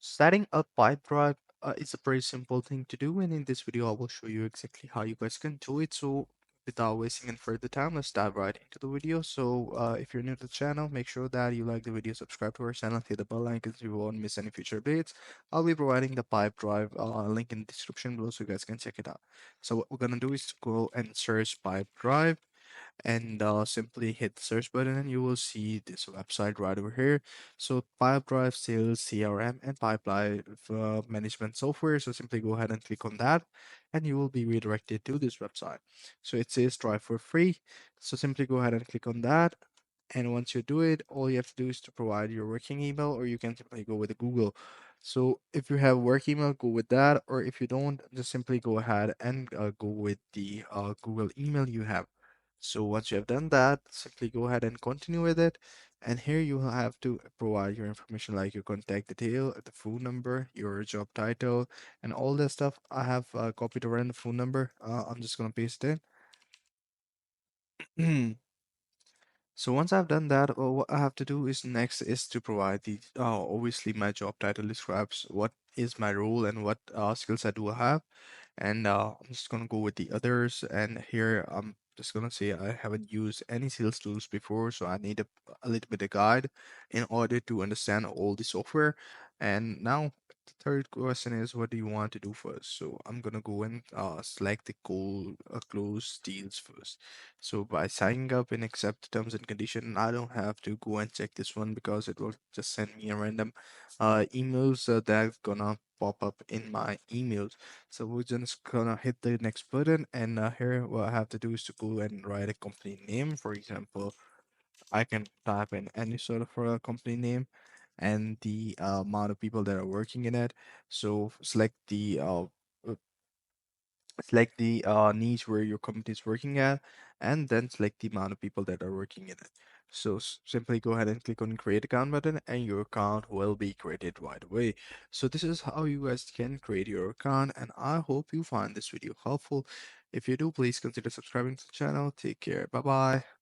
Setting up Pipedrive is a pretty simple thing to do, and in this video, I will show you exactly how you guys can do it. So, without wasting any further time, let's dive right into the video. So, if you're new to the channel, make sure that you like the video, subscribe to our channel, hit the bell icon so you won't miss any future updates. I'll be providing the Pipedrive link in the description below so you guys can check it out. So, what we're gonna do is to go and search Pipedrive and simply hit the search button and you will see this website right over here. So Pipedrive Sales CRM and Pipeline Management Software. So simply go ahead and click on that and you will be redirected to this website. So it says try for free. So simply go ahead and click on that. And once you do it, all you have to do is to provide your working email, or you can simply go with Google. So if you have work email, go with that, or if you don't, just simply go ahead and go with the Google email you have. So once you have done that, simply go ahead and continue with it. And here you will have to provide your information like your contact detail, the phone number, your job title, and all that stuff. I have copied around the phone number. I'm just gonna paste it in. So once I've done that, what I have to do is next is to provide the obviously my job title describes what is my role and what skills I do have, and I'm just gonna go with the others. And here I'm just gonna say I haven't used any sales tools before, so I need a little bit of guide in order to understand all the software. And now the third question is, what do you want to do first? So I'm gonna go and select the goal close deals first. So by signing up and accept the terms and condition, I don't have to go and check this one because it will just send me a random emails that's gonna pop up in my emails. So we're just gonna hit the next button, and here what I have to do is to go and write a company name. For example, I can type in any sort of company name and the amount of people that are working in it. So select the niche where your company is working at, and then select the amount of people that are working in it. So simply go ahead and click on create account button and your account will be created right away. So this is how you guys can create your account, and I hope you find this video helpful. If you do, please consider subscribing to the channel. Take care. Bye bye.